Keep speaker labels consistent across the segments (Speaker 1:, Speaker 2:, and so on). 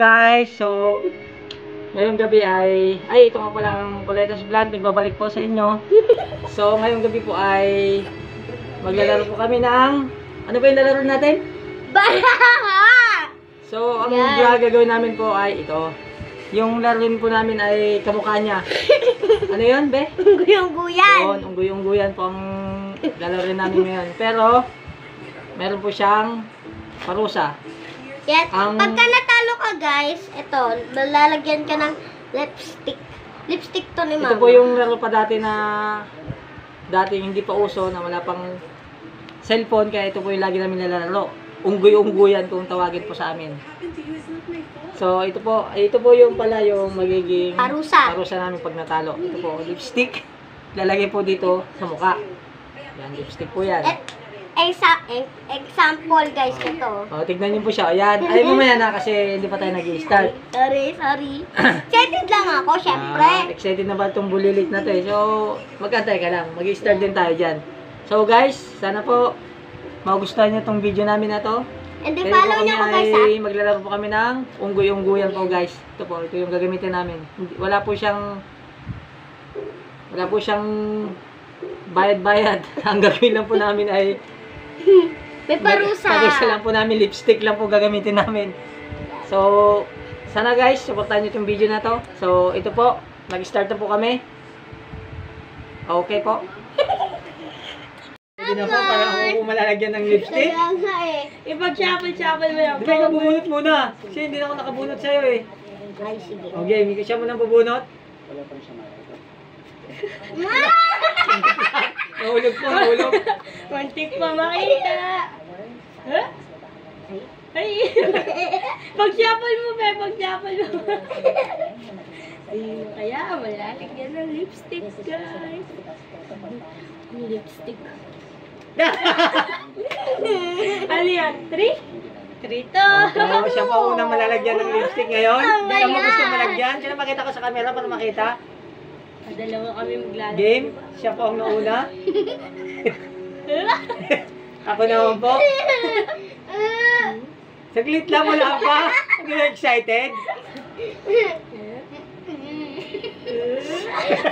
Speaker 1: Guys, so ngayong gabi ay ito nga pala ang Kuletas Vlog, nagbabalik po sa inyo. So ngayong gabi po ay maglalaro po kami ng ano ba yung lalaro natin?
Speaker 2: Baraha!
Speaker 1: So ang gagawin namin po ay ito. Yung laruin po namin ay kamukha niya. Ano yun, be?
Speaker 2: Unggoy-unggoyan.
Speaker 1: Yun, unggoy-unggoyan po ang lalaruin namin ngayon. Pero meron po siyang parusa.
Speaker 2: Yes. Pagka natalo ka guys, ito, lalagyan ka ng lipstick. Lipstick to ni Mama.
Speaker 1: Ito po yung laro pa dati na hindi pa uso, na wala pang cellphone, kaya ito po yung lagi namin nilalaro. Unggoy-unggoyan kung tawagin po sa amin. So ito po yung pala yung magiging parusa namin pag natalo. Ito po, lipstick. Lalagay po dito sa mukha. Yan, lipstick po yan.
Speaker 2: Example guys, ito.
Speaker 1: Tignan niyo po siya. Ayan. Ay, mamaya na kasi hindi pa tayo nag-i-start.
Speaker 2: Sorry. Excited lang ako, syempre.
Speaker 1: Excited na ba itong bulilit na to eh. So, magkantay ka lang. Mag-i-start din tayo dyan. So guys, sana po magustuhan niyo itong video namin na to.
Speaker 2: And then follow niyo ako guys ha.
Speaker 1: Maglalaro po kami ng unggoy-unggoyan po guys. Ito yung gagamitin namin. Wala po siyang bayad-bayad. Ang gagawin lang po namin ay
Speaker 2: may parusa.
Speaker 1: Parusa lang po namin, lipstick lang po gagamitin namin. So, sana guys, supportan niyo itong video na to. So, ito po, mag-start na po kami. Okay po. Hindi na po, parang ako po malalagyan ng lipstick.
Speaker 2: Kaya nga eh.
Speaker 3: Ipag-shuffle mo lang.
Speaker 1: Di ba nabubunot muna? Kasi hindi na ako nakabunot sa'yo eh.
Speaker 2: Ay, sige.
Speaker 1: Okay, Mika, siya mo nang bubunot. Nahulog po, nahulog.
Speaker 3: Kontik pa makita. Huh? Ay. Pag-shuffle mo, be. Pag-shuffle mo. Kaya, malalagyan ng lipstick, guys. Lipstick. Ano yan? 3? 3 to.
Speaker 1: Siya po unang malalagyan ng lipstick ngayon. Hindi mo gusto malagyan. Siya na makita ko sa camera para makita.
Speaker 3: Dalawa kami maglalagay.
Speaker 1: Game, siya po ang nauna. Ako naman po. Saglit lang, wala pa. Hindi na excited.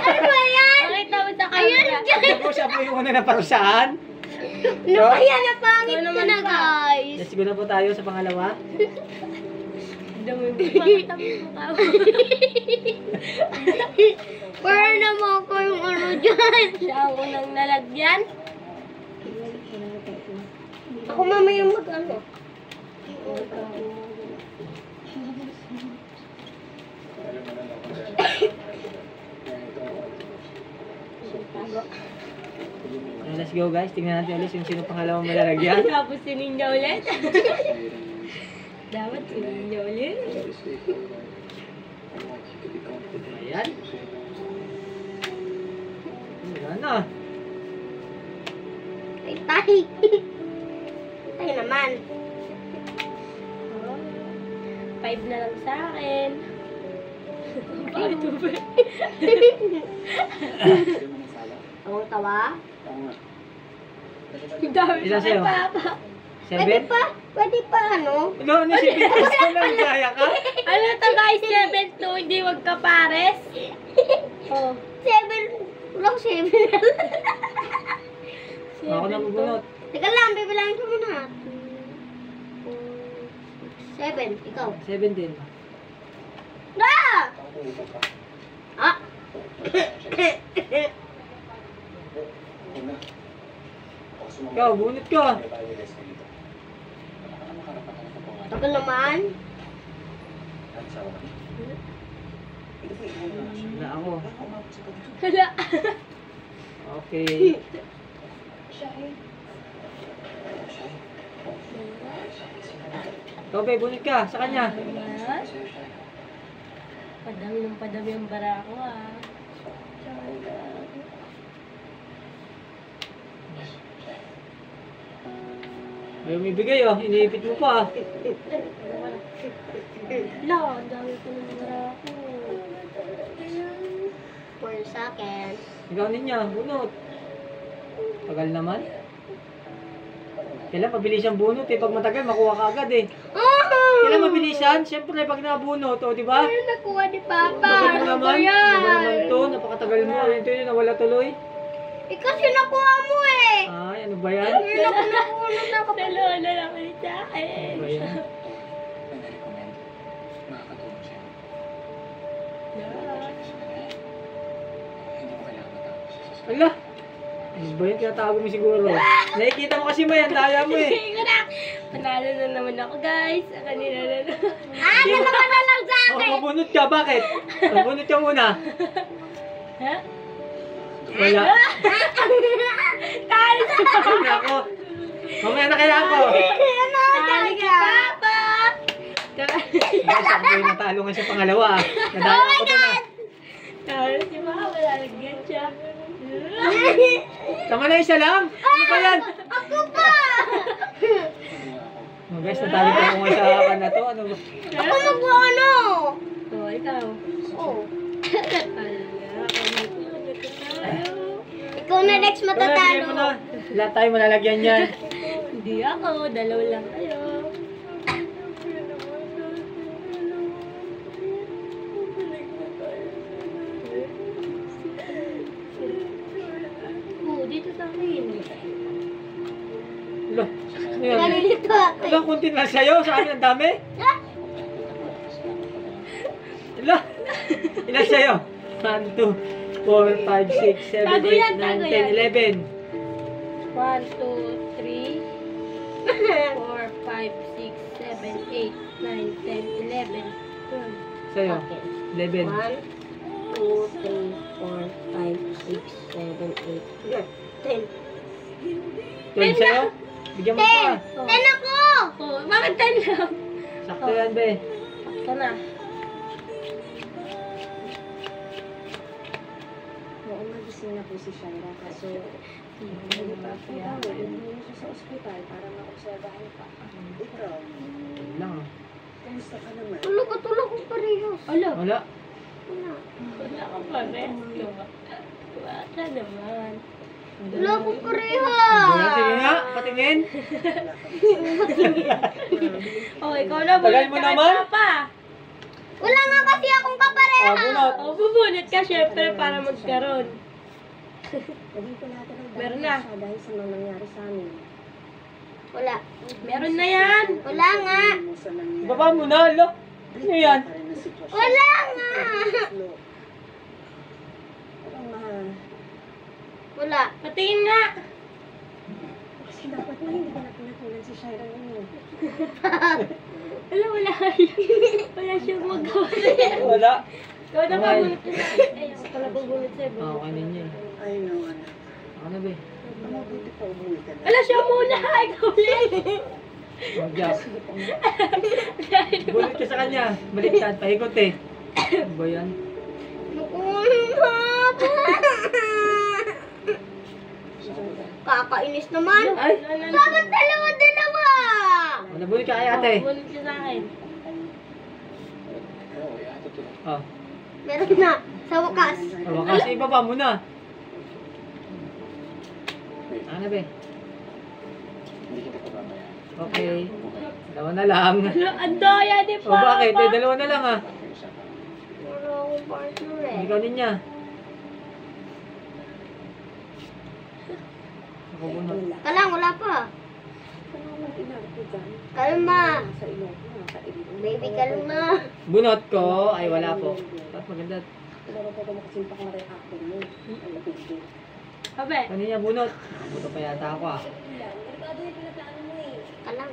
Speaker 2: Ano ba yan?
Speaker 3: Nakita mo sa camera.
Speaker 1: Ako siya po yung una na parusahan.
Speaker 2: Ano ba yan? Napangit ko na guys.
Speaker 1: Let's go na po tayo sa pangalawa.
Speaker 3: Dami mo pakatabi mo ka.
Speaker 2: Para naman ko yung ano dyan.
Speaker 3: Siya ang unang nalagyan.
Speaker 2: Ako mamaya mag-ano.
Speaker 1: Let's go guys, tingnan natin ulit yung sino pangalawang malalagyan.
Speaker 3: Tapos si Ninja ulit. Dapat si Ninja ulit.
Speaker 1: Ayan. Wala na.
Speaker 2: Ay, tahi. Tahi naman.
Speaker 3: 5 na lang sa akin. Bakit mo ba?
Speaker 2: Ang tawa?
Speaker 3: Dami
Speaker 1: Ilan sa'yo?
Speaker 3: Papa.
Speaker 1: 7?
Speaker 2: Pwede pa ano?
Speaker 1: Ano, ano si Pitas ko lang gaya ka?
Speaker 3: Ano to guys? 7 to, hindi magkapares.
Speaker 2: Oh. 7. Walang 7.
Speaker 1: Ako na bubunot.
Speaker 2: Teka lang, bibilangin ko muna. 7. Ikaw.
Speaker 1: 7 din.
Speaker 2: Ah! Ah!
Speaker 1: Ikaw, bunot ka.
Speaker 2: Tagal naman.
Speaker 1: Wala ako.
Speaker 3: Hala.
Speaker 1: Okay. Ikaw, be, bunot ka. Sa kanya.
Speaker 3: Padami ang bara ko ah.
Speaker 1: May umibigay oh. Iniipit mo pa ah.
Speaker 3: Hala, ang dami ko ng bara ko.
Speaker 2: For sa akin.
Speaker 1: Ikaw niya, bunot. Tagal naman. Kailan pabilis siyang bunot eh. Pag matagal, makuha ka agad eh.
Speaker 2: Oh!
Speaker 1: Wala mabilisan. Siyempre, pag nabunot, o, di ba?
Speaker 2: Ano nakuha ni Papa?
Speaker 1: Tagal mo
Speaker 2: Ano
Speaker 1: naman.
Speaker 2: ba yan?
Speaker 1: Tagal naman to. Napakatagal mo. Ito yun, nawala tuloy.
Speaker 2: Eh, kasi nakuha mo eh.
Speaker 1: Ay, ano ba yan?
Speaker 2: Ayun ako nakuha na kapag.
Speaker 3: Dalawa na lang ulit sa akin.
Speaker 1: Ano ba yan?
Speaker 4: Nare-recommend. Makakatulong siya. Hindi mo kailangan matapos sa sasakyan.
Speaker 1: Ala! Ano ba yan? Tinatago mo siguro. Nakikita mo kasi may ang daya mo eh.
Speaker 3: Hindi ko na. Panalo na naman ako, guys. Sa kanila na lang.
Speaker 2: Ah, dalawa na lang sa
Speaker 1: Oh,
Speaker 2: akin.
Speaker 1: mabunot ka. Bakit? Mabunot ka muna.
Speaker 3: Ha?
Speaker 1: Wala.
Speaker 3: Talo si Papa!
Speaker 1: Ay, nako. Mamaya na kaya ako.
Speaker 3: Talo si Papa!
Speaker 1: Guys, ako yung natalo nga sa pangalawa ah. Nadaya ako to na.
Speaker 3: Talo si Papa. Lalagyan siya.
Speaker 1: Tama na isa lang. Ano ba yan?
Speaker 2: Ako pa.
Speaker 1: Oh, guys, natalo ko nga sa akin na to. Ano ba?
Speaker 2: Ako mag-ano.
Speaker 3: Oh, ikaw.
Speaker 2: Oh.
Speaker 3: Ala,
Speaker 2: Ikaw na next
Speaker 1: Wala, bigyan mo na.
Speaker 2: matatalo.
Speaker 1: Lahat tayo malalagyan yan.
Speaker 3: hindi ako. Dalaw lang kayo. Oh, dito sa akin.
Speaker 1: Ala, ano yan?
Speaker 2: Nalilito ako.
Speaker 1: Ala, kunti na sa'yo. Sa akin ang dami. Ala, ilan sa'yo? 1, 2, 4, 5, 6, 7,
Speaker 3: Tago yan,
Speaker 1: 8,
Speaker 3: tago
Speaker 1: 9,
Speaker 3: yan.
Speaker 1: 10, 11.
Speaker 3: 1, 2, 3, 4, 5, 6, 7, 8, 9, 10, 11, 12.
Speaker 1: Sa'yo? 11.
Speaker 2: 1, 2, 3, 4, 5, 6, 7, 8, 10.
Speaker 1: 12 sa'yo? Bigyan mo pa.
Speaker 2: 10 ako!
Speaker 3: Oh, bakit 10 lang?
Speaker 1: Sakto yan, be.
Speaker 3: Sakto na.
Speaker 5: Oo, magising na po si Shaira kaso hindi pa po daw. Hindi siya sa ospital para maobserbahan pa. Ikaw,
Speaker 1: Yun lang ah.
Speaker 5: kamusta ka naman?
Speaker 2: Tulog ka, tulog ko parehas.
Speaker 3: Alo,
Speaker 1: Wala.
Speaker 2: Wala.
Speaker 3: wala ka pa rescue. Baka naman.
Speaker 2: Wala ko
Speaker 1: Wala,
Speaker 2: parehas.
Speaker 1: sige nga. Patingin.
Speaker 3: Oh, ikaw na
Speaker 1: Tagal
Speaker 3: bunot
Speaker 1: mo
Speaker 3: ka kay
Speaker 1: naman.
Speaker 3: Papa.
Speaker 2: Wala nga kasi akong
Speaker 1: Ah,
Speaker 2: kapareha.
Speaker 1: bunot.
Speaker 3: Oh, bubunot ka syempre para magkaroon.
Speaker 5: Naging collateral
Speaker 3: Meron
Speaker 5: damage
Speaker 3: na.
Speaker 5: siya dahil sa mga nangyari sa amin.
Speaker 2: Wala.
Speaker 3: Meron na yan.
Speaker 2: Wala nga.
Speaker 5: Hindi mo sa nangyari.
Speaker 1: Baba mo na, alo. Ano yan?
Speaker 5: Pa rin ang sitwasyon.
Speaker 2: Wala nga.
Speaker 5: Lo. Parang mahal.
Speaker 2: Wala.
Speaker 3: Patingin nga.
Speaker 5: Kasi dapat na hindi ka na pinatulan si Shaira ngayon.
Speaker 3: Wala, wala. Wala siyang magawa.
Speaker 1: Wala.
Speaker 3: Ikaw na
Speaker 1: Okay.
Speaker 3: pabunot ka sa Ay, ako pala bubunot sa'yo.
Speaker 1: Ah, okay na niya.
Speaker 5: I know, anak.
Speaker 1: Ako na, be.
Speaker 5: Mabuti pa umuwi ka na.
Speaker 3: Wala siya muna. Ikaw ulit.
Speaker 1: Mag-jump. Bulit ka sa kanya. Baliktad. Paikot eh. Ano ba yan?
Speaker 2: Kakainis naman.
Speaker 1: Ay!
Speaker 2: Dapat dalawa-dalawa.
Speaker 1: Ano, bulit ka kay ate?
Speaker 3: Bubunot siya sa akin.
Speaker 4: Oo, ihatid ko lang.
Speaker 1: Oh.
Speaker 2: Meron na. Sa wakas.
Speaker 1: Wakas, ibaba mo na. Ano, be?
Speaker 4: Hindi kita pababayaan.
Speaker 1: Okay. Dalawa na lang.
Speaker 3: Wala, ang daya ni
Speaker 1: O
Speaker 3: Papa.
Speaker 1: bakit? Eh, dalawa na lang ah.
Speaker 4: Pag-iusapan.
Speaker 2: Wala akong partner eh.
Speaker 1: Ikaw din niya. Ako bunot.
Speaker 2: Kalang, wala pa.
Speaker 5: Ano naman inarto dyan?
Speaker 2: Kalma.
Speaker 5: Sa ilong ko, nakailing.
Speaker 2: Baby, kalma.
Speaker 1: Bunot ko ay wala po. Tapos maganda.
Speaker 5: Pero pa mo kasi pa kung reaction mo. Ang lapit din.
Speaker 3: Pabe.
Speaker 1: Kanina bunot. Buto pa yata ako ah.
Speaker 2: Kalang.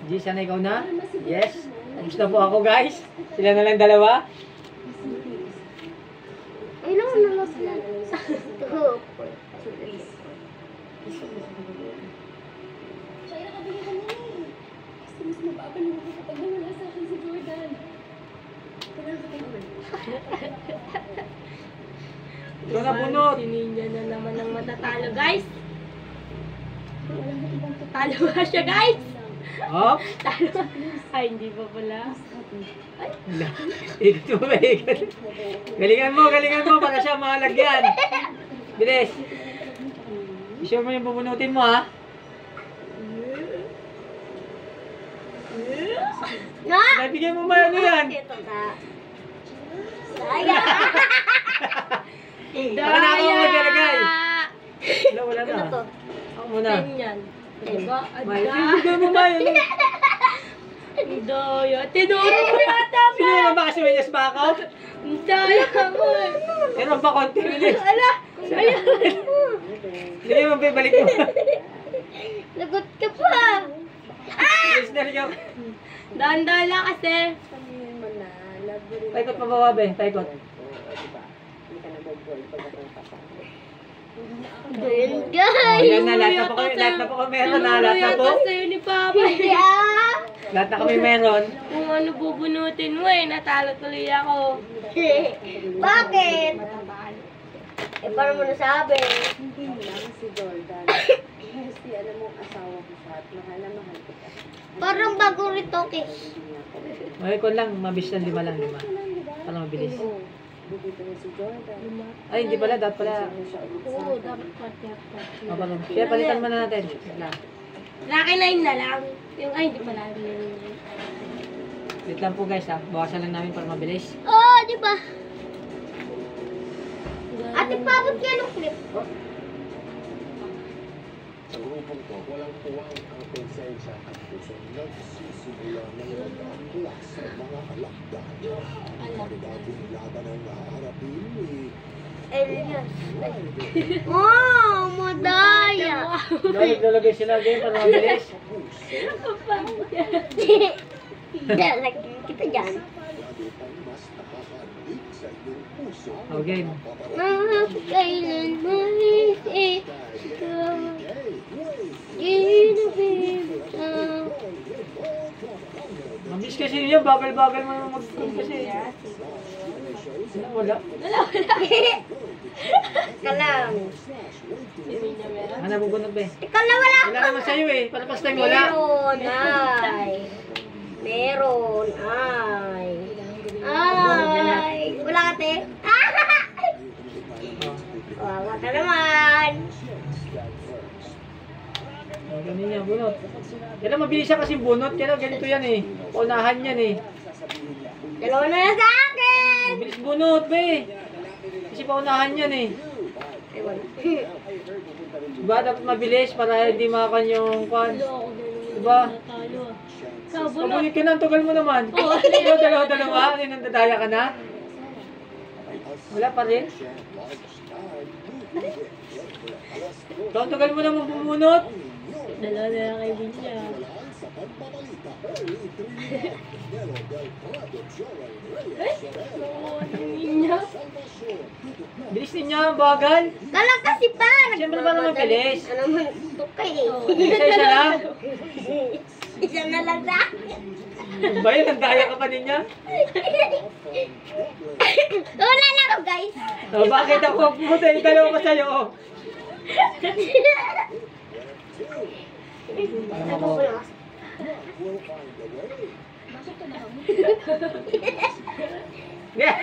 Speaker 1: G, sana ikaw na? Yes. Tapos na po ako guys. Sila na lang dalawa.
Speaker 2: Ay, naman na lang sila. Ito.
Speaker 1: Ikaw na bunot.
Speaker 3: Si Ninja na naman ang matatalo, guys. Talo ba siya, guys?
Speaker 1: Oh.
Speaker 3: Talo. Ay, hindi pa pala.
Speaker 1: Wala. Ikot mo ba? Ikot. Galingan mo para siya malagyan. Bilis. I-show mo yung bubunutin mo ha.
Speaker 2: Nga!
Speaker 1: Nabigay mo ba ano yan?
Speaker 2: Ito na. Sayang!
Speaker 1: Baka na ako maglalagay. Wala na.
Speaker 2: Ano to?
Speaker 1: Ako muna.
Speaker 3: Ganyan. Diba?
Speaker 1: May, bigay mo ba yun?
Speaker 3: Ang daya. Tinuro mo yata ba?
Speaker 1: Sino naman ba kasi may yes ba ako?
Speaker 3: Ang daya mo.
Speaker 1: Meron ba konti bilis?
Speaker 3: Ala! Ayan.
Speaker 1: Hindi mo ba balik mo?
Speaker 2: Lagot ka pa!
Speaker 1: Bilis na rin ako.
Speaker 3: Dahan-dahan lang kasi.
Speaker 5: Sabihin mo na, love mo rin
Speaker 1: Paikot pa baba, be. Paikot.
Speaker 5: diba? Hindi ka nag-boy pag ako kasama.
Speaker 2: Ganyan,
Speaker 1: Oh,
Speaker 2: guys!
Speaker 1: yan na, lahat na po kami, lahat na po kami meron na, lahat na po.
Speaker 3: Tinuro sa'yo ni Papa.
Speaker 2: Hindi ah!
Speaker 1: Lahat na kami meron.
Speaker 3: Kung ano bubunutin mo eh, natalo tuloy ako.
Speaker 2: Bakit? Eh, paano mo nasabi?
Speaker 5: Hindi lang si Jordan. Kasi alam mo, asawa ko siya at mahal na mahal ko siya.
Speaker 2: Parang bago rito, kiss.
Speaker 1: Okay, kung lang, mabilis lang, 5 lang, 5. Parang mabilis.
Speaker 5: Oo. Bibito na si Jordan.
Speaker 1: Ay, hindi pala, dapat pala.
Speaker 5: Ano siya ulit sa
Speaker 3: Oo,
Speaker 5: akin.
Speaker 3: dapat pati-pati.
Speaker 1: Oh, parang, kaya palitan mo na natin. Wait
Speaker 3: Lucky 9 na lang. Yung, ay, hindi pala.
Speaker 1: Wait lang po guys ha, bawasan lang namin para mabilis.
Speaker 2: Oh, di ba? Ate, pabot ka ng clip ko.
Speaker 6: Sa grupong to, walang puwang ang konsensya at puso nagsisimula ng mag-aangkla sa mga alakdan. Ang dating laban ang haharapin ni
Speaker 2: Elias. Oh, madaya.
Speaker 1: Lalagay sila game para mabilis.
Speaker 2: Dalagyan kita dyan.
Speaker 6: lagi pang mas nakakalig sa iyong puso.
Speaker 1: Oh, game.
Speaker 2: Kailan mais ikaw ginabibitaw.
Speaker 1: Mabilis kasi niya, bagal-bagal mo naman kasi. Wala.
Speaker 2: Ka lang.
Speaker 1: Ano nabubunod ba eh?
Speaker 2: Ikaw na wala.
Speaker 1: Wala naman sa'yo eh, para pas time wala.
Speaker 2: Meron ay. Meron ay. Ay. Wala ka, te? Wawa ka naman.
Speaker 1: Oh, ganun yan, bunot. Kaya mabilis siya kasi bunot, kaya ganito yan eh. Paunahan yan eh.
Speaker 2: Dalawa na lang sa akin.
Speaker 1: Mabilis bunot ba eh. Kasi paunahan yan eh.
Speaker 2: Ewan.
Speaker 1: Diba dapat mabilis para hindi makakan yung kwan. Diba?
Speaker 3: Natalo ah. Sabon na.
Speaker 1: Pabulit ka na, ang tugal mo naman. Ikaw dalawa-dalawa, ano yung nandadaya ka na? Wala pa rin. Ikaw ang tugal mo naman bumunot.
Speaker 3: Dalawa na lang kay Binya. Binya.
Speaker 1: Bilis ninyo, bagal.
Speaker 2: Kalang kasi pa.
Speaker 1: Siyempre ba naman bilis?
Speaker 2: Ano naman ito kayo?
Speaker 1: Isa-isa lang.
Speaker 2: Isa na lang sa akin.
Speaker 1: Ba yun, nandaya ka pa niya?
Speaker 2: Wala na ako, guys.
Speaker 1: Oh, bakit ako? Pumunta yung dalawa ko sa'yo. Oh.
Speaker 2: Ano ko na?
Speaker 1: Yeah.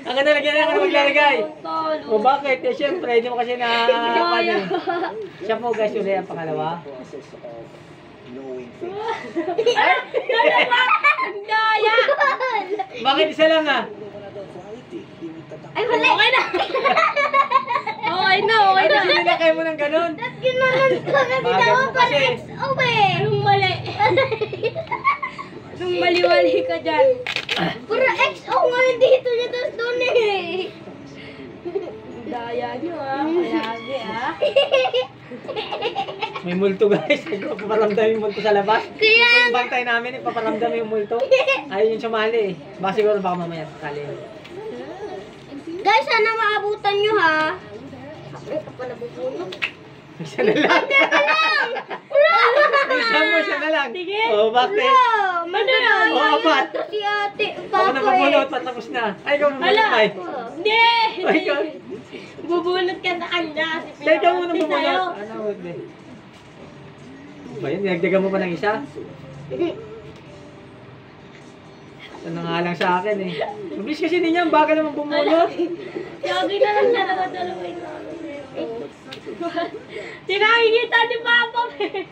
Speaker 1: Ang ganda lagyan na ako maglalagay.
Speaker 3: Talo.
Speaker 1: O bakit? Eh, siyempre, hindi mo kasi nakakapan eh. Siya po guys, yun ang pangalawa.
Speaker 6: Process of knowing things.
Speaker 3: Ang daya.
Speaker 1: Bakit isa lang ah?
Speaker 2: Ay, wala.
Speaker 3: Okay na. Okay na, okay
Speaker 1: Ano
Speaker 3: na.
Speaker 1: sinilakay mo ng ganun?
Speaker 2: Ginanon ko kasi
Speaker 1: Bagal
Speaker 2: daw
Speaker 1: mo
Speaker 2: pa
Speaker 1: kasi.
Speaker 2: XO eh.
Speaker 3: Anong mali? Anong mali-wali ka dyan?
Speaker 2: Puro XO nga yung dito niya tapos doon eh.
Speaker 3: Ang daya nyo ah. Kayagi ah.
Speaker 1: May multo guys. Paparamdam yung multo sa labas.
Speaker 2: Kaya
Speaker 1: Yung bantay namin, ipaparamdam yung multo. Ayaw yung sumali eh. Baka siguro baka mamaya sakali.
Speaker 2: guys, sana maabutan nyo ha. Ay, ka pa nabubunod.
Speaker 1: Isa na lang. Isa mo, isa na lang.
Speaker 3: Sige.
Speaker 1: Oh, bakit?
Speaker 2: Wala, madala.
Speaker 1: Oh, apat.
Speaker 2: Si ate,
Speaker 1: Ako
Speaker 2: papa
Speaker 1: na mabunot, patapos na. Ay, ikaw mabunot,
Speaker 3: Hala.
Speaker 1: May.
Speaker 3: Hindi.
Speaker 1: Ay, ikaw.
Speaker 3: Bubunot ka sa kanya. kasi
Speaker 1: Kaya ikaw muna
Speaker 3: pinapati sa'yo.
Speaker 1: bubunot. Ano, wait, be. Ba yun, dinagdagan mo pa ng isa? Ito na nga lang sa akin eh. Mabilis kasi ninyo, ang bagal naman bumunot.
Speaker 3: Yagi na lang dalawa-dalawa yung Tinakikita ni Papa eh.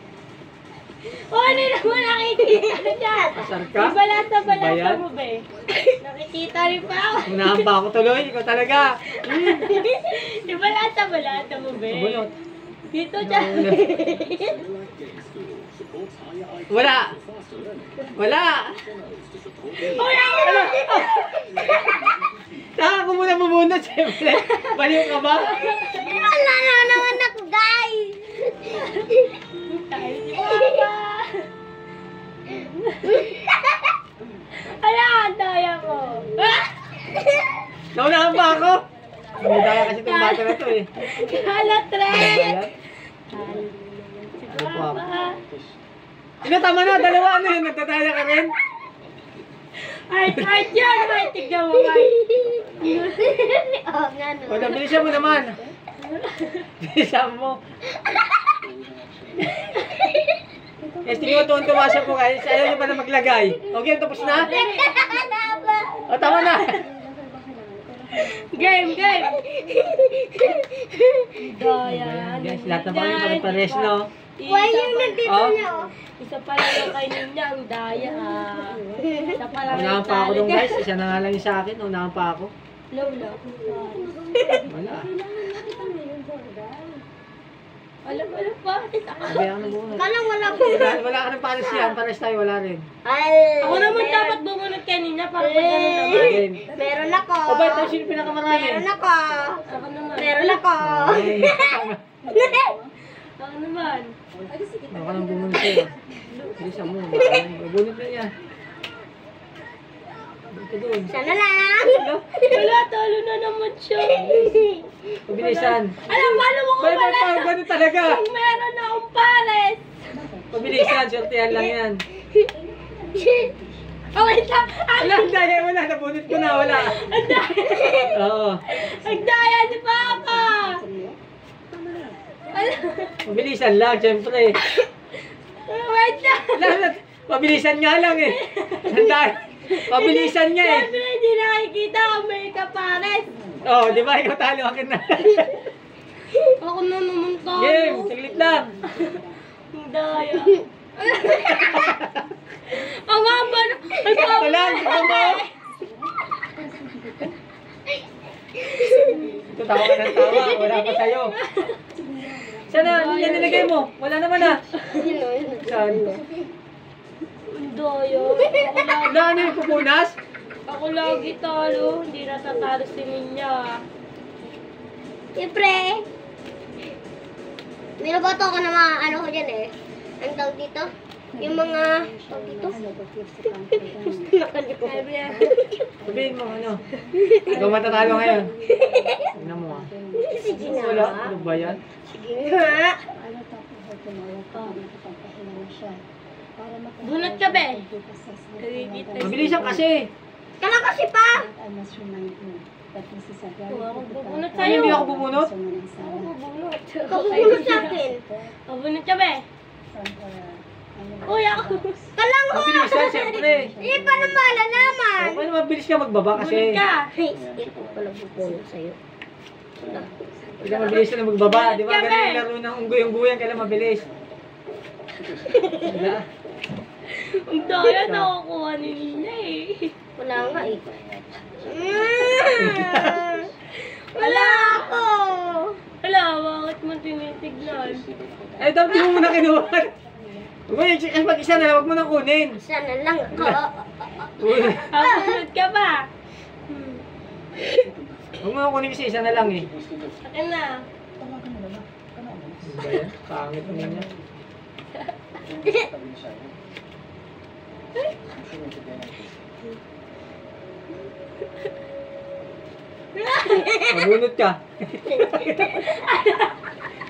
Speaker 3: O, ano naman nakikita dyan?
Speaker 1: Asan ka?
Speaker 3: Balata
Speaker 1: Bayan?
Speaker 3: mo, be. Nakikita rin pa ako.
Speaker 1: Unahan pa ako tuloy. Ikaw talaga.
Speaker 3: Balata mo, be.
Speaker 1: Bunot.
Speaker 3: Dito dyan.
Speaker 1: Wala. Wala.
Speaker 3: Wala.
Speaker 1: Saka ko muna bumunot, siyempre. Baliw ka ba?
Speaker 2: Wala na naman ako, guys.
Speaker 3: Tayo si Papa. Ala, ang daya ko.
Speaker 1: Naunahan pa ako. May daya kasi itong bata na to eh.
Speaker 3: Hala, Trek.
Speaker 1: Ayan.
Speaker 3: Si
Speaker 1: Ano po ako?
Speaker 3: Papa.
Speaker 1: Ino, tama na. Dalawa ano yun. Nagtataya ka rin.
Speaker 3: Art yan. Ay, tignan mo, Mike.
Speaker 2: Oo nga
Speaker 1: O,
Speaker 2: naman.
Speaker 1: bilisan mo naman. Bilisan mo. Yes, tingin mo tuwan-tuwa siya po guys. Ayaw niyo pa na maglagay. Okay, tapos na? O, tama na.
Speaker 3: Game. Daya.
Speaker 1: Guys, lahat na kami pare-pares, no?
Speaker 2: Why yung nandito
Speaker 1: Oh.
Speaker 2: niya, oh?
Speaker 3: Isa pa lang yung kay Ninya, ang daya. Isa pa lang
Speaker 1: Unahan pa ako dong guys. Isa na nga lang yung sa akin. Unahan pa ako.
Speaker 3: Lola.
Speaker 1: Wala.
Speaker 3: Alam pa.
Speaker 1: Sabi ako na bumunot.
Speaker 2: Kalang wala ko.
Speaker 1: Wala ka ng pares yan. Pares tayo. Wala rin.
Speaker 2: Ay,
Speaker 3: Ako naman dapat bumunod kanina para pag gano'n naman.
Speaker 1: Game.
Speaker 2: meron ako.
Speaker 1: O, ba't tayo sino pinakamarami?
Speaker 2: Meron ako.
Speaker 3: Ako naman.
Speaker 2: Meron ako.
Speaker 1: Ay,
Speaker 3: Ako naman.
Speaker 1: Ako nang bumunot sa'yo. Bilisan mo. Bunot na niya. Dito doon.
Speaker 2: Sana lang.
Speaker 3: Wala, talo na naman siya.
Speaker 1: Pabilisan.
Speaker 3: Alam, paano mo ko
Speaker 1: Ba't
Speaker 3: pala?
Speaker 1: ganun talaga?
Speaker 3: Kung meron na akong pares.
Speaker 1: Pabilisan. Sortehan lang yan.
Speaker 3: Oh, wait lang.
Speaker 1: Wala, ang daya. Wala. Nabunot ko na. Wala.
Speaker 3: Ang daya.
Speaker 1: Oo.
Speaker 3: Ang daya ni Papa.
Speaker 1: Pabilisan lang, syempre.
Speaker 3: Wait lang.
Speaker 1: Wala, pabilisan nga lang eh. Handa. Pabilisan nga eh.
Speaker 3: Siyempre, hindi nakikita kung may kapares.
Speaker 1: Oh, di ba? Ikaw talo akin na.
Speaker 3: Ako na naman talo.
Speaker 1: Game, saglit lang.
Speaker 3: Ang daya. Ang haba na.
Speaker 1: Ito lang, ito mo. Ito, tawa ka ng tawa. Wala pa sa'yo. Sana, yan nilagay mo. Wala naman ah. Saan?
Speaker 3: Ang daya.
Speaker 1: Wala, ano yung pupunas?
Speaker 3: Ako lagi talo. Hindi natatalo si Ninya.
Speaker 2: Siyempre. Nilabato ko ng mga ano ko dyan eh. Ang tawag dito? Yung mga tawag dito? Nakalimutan.
Speaker 1: Sabihin mo, ano? Ikaw matatalo ngayon. Tingnan mo ah.
Speaker 2: Sige
Speaker 1: Wala,
Speaker 2: na.
Speaker 1: ano ba yan?
Speaker 2: Sige nga.
Speaker 3: Bunot ka, be. Nakikita siya.
Speaker 1: Mabilisan kasi.
Speaker 2: Kala kasi pa.
Speaker 3: Ako bubunot
Speaker 1: Ano,
Speaker 3: sa'yo.
Speaker 1: hindi ako bumunot?
Speaker 3: Ako bubunot.
Speaker 2: Ikaw bumulot sa akin.
Speaker 3: Bubunot ka, be. Uy, ako.
Speaker 2: Kala mo.
Speaker 1: Mabilisan, siyempre.
Speaker 2: Eh, paano malalaman?
Speaker 1: Paano mabilis ka magbaba
Speaker 3: Bunot
Speaker 1: kasi?
Speaker 3: ka.
Speaker 2: Ikaw pala bubulot sa'yo.
Speaker 1: Hindi ka mabilis na magbaba. Di ba? Ganun yung laro ng unggoy-unggoyan. Kailan mabilis? Wala.
Speaker 3: Ang daya nakukuha ni Ninya eh.
Speaker 2: Wala nga eh. Wala ako.
Speaker 3: Wala, bakit mo tinitignan?
Speaker 1: Eh, dapat di mo muna kinuha. Huwag mo yung mag-isa na lang. Huwag mo nang kunin.
Speaker 2: Sana lang ako.
Speaker 3: Bunot ka ba?
Speaker 1: Huwag mo nang kunin kasi isa na lang eh.
Speaker 3: Akin na.
Speaker 1: Ano ba yan? Pangit mo niya.
Speaker 4: Sabi niya sa'yo. Gusto mo tignan natin.
Speaker 1: Mabunot ka.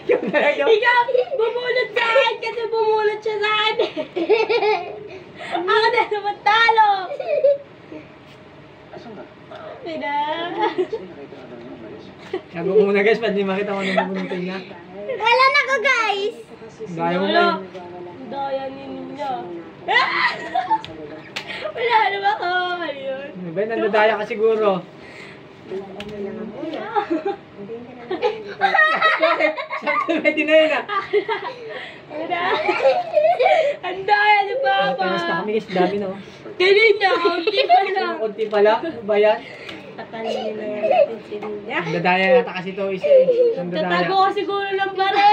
Speaker 1: Ikaw na lang yun.
Speaker 3: Ikaw, bumunot sa akin kasi bumunot siya sa akin. Ako na naman talo.
Speaker 4: Asan ka?
Speaker 3: Sina.
Speaker 4: Sige, nakita ka daw niya. Umalis.
Speaker 1: Sabi ko muna guys, ba't di makita ko nang bubunutin niya?
Speaker 2: Wala na ako, guys.
Speaker 1: Gaya mo
Speaker 3: Wala.
Speaker 1: ba?
Speaker 3: Ang daya ni Ninya. Wala naman ako. Ano yun?
Speaker 1: Ba, nandadaya ka siguro. Bakit? Siyempre, pwede na yun ah.
Speaker 3: Wala. Ang daya ni Papa.
Speaker 1: Panas na kami guys, dami no.
Speaker 3: Kanina, kaunti pa lang.
Speaker 1: Kunti pala, ano ba yan?
Speaker 3: Tatanggalin na nga natin si Nina.
Speaker 1: Dadaya yata kasi ito isa eh.
Speaker 3: Nagtatago ka siguro ng bara.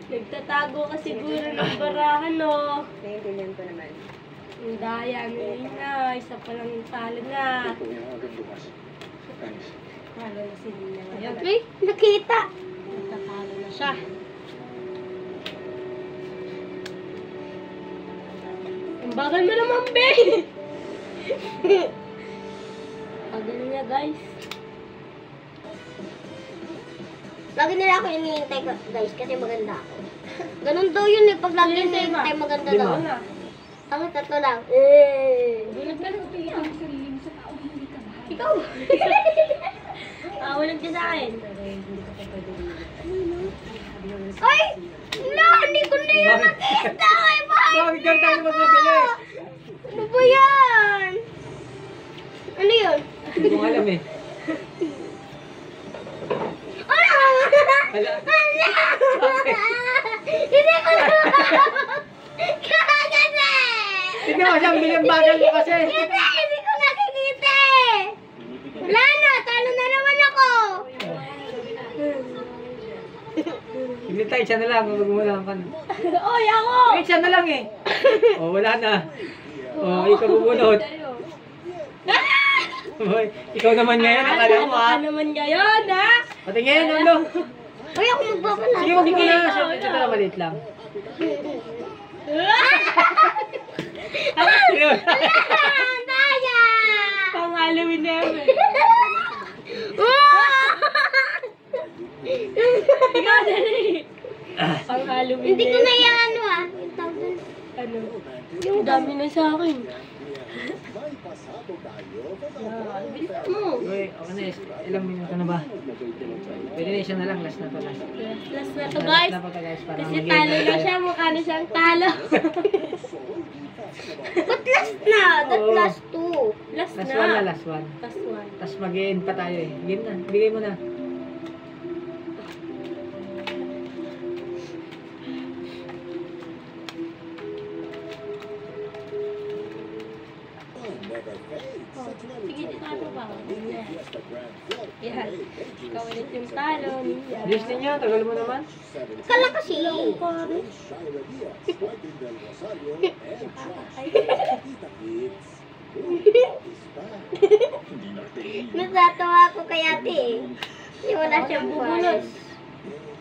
Speaker 3: Nagtatago ka siguro ng barahan, no?
Speaker 5: Naiintindihan ko naman.
Speaker 3: Ang daya ni Nina. Isa pa lang yung talo na.
Speaker 4: Ito yung agad bukas. Thanks.
Speaker 3: Talo na si Nina ngayon.
Speaker 2: Uy, nakita.
Speaker 3: Nagtatalo na siya. Ang bagal mo naman, be! Bagal niya, guys.
Speaker 2: Lagi nila ako hinihintay guys kasi maganda ako. Ganun daw yun eh. Pag lagi hinihintay maganda
Speaker 1: Lima.
Speaker 2: daw.
Speaker 3: Wala.
Speaker 2: Ako tatlo lang. Eh.
Speaker 3: Bulag ka lang. Ikaw! Walang ka sa akin.
Speaker 2: Ay! No! Hindi ko na yun nakita! Ay,
Speaker 1: Bakit ka tayo magmabilis?
Speaker 2: ano ba yan? Ano yun?
Speaker 1: Hindi ko alam eh. Ala.
Speaker 2: Hindi ko na Kasi!
Speaker 1: Tignan mo siya, ang bilang bagal mo kasi.
Speaker 2: Hindi ko nakikita eh! Wala na! Talo na naman ako!
Speaker 1: Hindi tayo, siya na lang. Huwag mo lang kan.
Speaker 3: Oy, ako!
Speaker 1: Eh, siya na lang eh. Oh, wala na. Oh, ikaw bubunot. Hoy, ikaw naman ngayon, akala mo ha.
Speaker 3: Ano naman ngayon, ha?
Speaker 1: Patingin, ulo.
Speaker 2: Uy, ako magpapala.
Speaker 1: Sige, wag mo na.
Speaker 3: ikaw,
Speaker 1: Ito
Speaker 3: ikaw.
Speaker 1: na maliit lang.
Speaker 2: Daya!
Speaker 3: Pang Halloween na yun. Ikaw, dali. Pang Halloween
Speaker 2: Hindi ko
Speaker 3: na
Speaker 2: na
Speaker 3: yun.
Speaker 2: yan ano ah. Yung tawag dun.
Speaker 3: Ano? Yung dami na sa akin.
Speaker 6: May pasado tayo.
Speaker 1: Uy, okay na. Ilang minuto na ba? Pwede na siya na lang. Last na to, last.
Speaker 3: Last na to, guys.
Speaker 1: Last na to, guys. Para
Speaker 3: Kasi
Speaker 1: mag-game
Speaker 3: talo na
Speaker 1: tayo.
Speaker 3: siya. Mukha na siyang talo.
Speaker 2: Ba't last na? That
Speaker 1: Oo.
Speaker 2: last two.
Speaker 3: Last
Speaker 1: Last
Speaker 3: na.
Speaker 1: one na, last one.
Speaker 3: Last one.
Speaker 1: Tapos mag-end pa tayo eh. Game na. Bigay mo na.
Speaker 3: Sige, talo pa. Yan. Ikaw ulit yung talo.
Speaker 1: Bilis ninyo. Tagal mo naman.
Speaker 2: Kala kasi. Natatawa ako kay ate eh. Hindi wala siyang bubulos.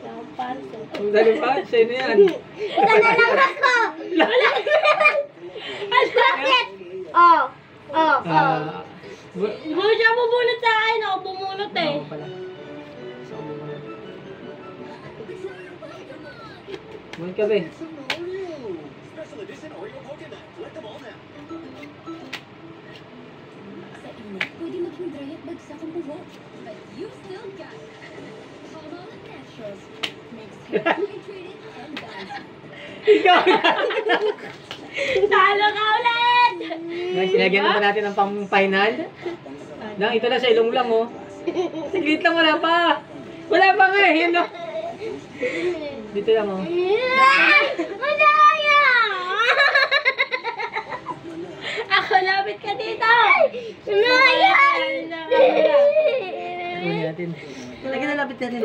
Speaker 3: Yung parcel.
Speaker 1: Ang dali pa. Sa'yo na yan.
Speaker 2: Isa na lang ako. Bakit? Oh. Oh. Oh.
Speaker 1: Ah,
Speaker 3: Hindi siya bubunot sa akin. Ako bumunot eh.
Speaker 1: ako pala. So, Bumunod ka ba eh.
Speaker 6: Special edition Oreo Pokemon. Let them all now.
Speaker 7: Sa init, pwede maging dry at bagsak ang buhok. But you still got it. Palmolive Naturals makes hair hydrated and balanced.
Speaker 1: Ikaw na.
Speaker 3: Talo ka ulit!
Speaker 1: Guys, ilagyan naman natin ang pang-final. Nang ito na sa ilong lang oh. Saglit lang, wala pa. Wala pa nga eh. Yun no. Dito lang oh.
Speaker 2: Madaya!
Speaker 3: Ako, lapit ka dito!
Speaker 2: Madaya!
Speaker 1: Lagyan natin. Lagyan na lapit natin.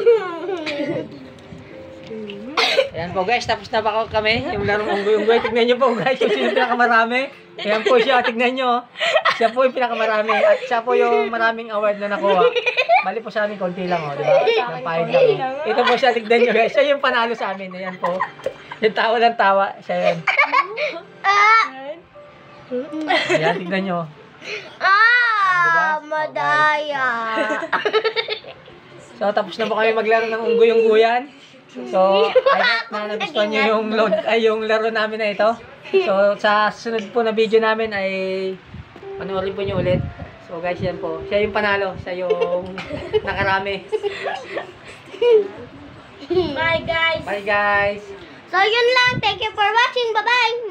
Speaker 1: Ayan po guys, tapos na pa kami. Yung larong unggoy-unggoy. Tignan nyo po guys, yung sino pinakamarami. Ayan po siya, tignan nyo. Siya po yung pinakamarami. At siya po yung maraming award na nakuha. Bali po sa amin, konti lang o. Diba? Yung pahid lang o. Ito po siya, tignan nyo guys. Siya yung panalo sa amin. Ayan po. Yung tawa ng tawa. Siya yan. Ayan, tignan nyo.
Speaker 2: Madaya!
Speaker 1: So, tapos na po kami maglaro ng unggoy-unggoyan. So, I hope na nagustuhan nyo yung laro namin na ito. So, sa sunod po na video namin ay panoorin po nyo ulit. So, guys, yan po. Siya yung panalo. Siya yung nakarami.
Speaker 3: Bye, guys!
Speaker 1: Bye, guys!
Speaker 2: So, yun lang. Thank you for watching. Bye-bye!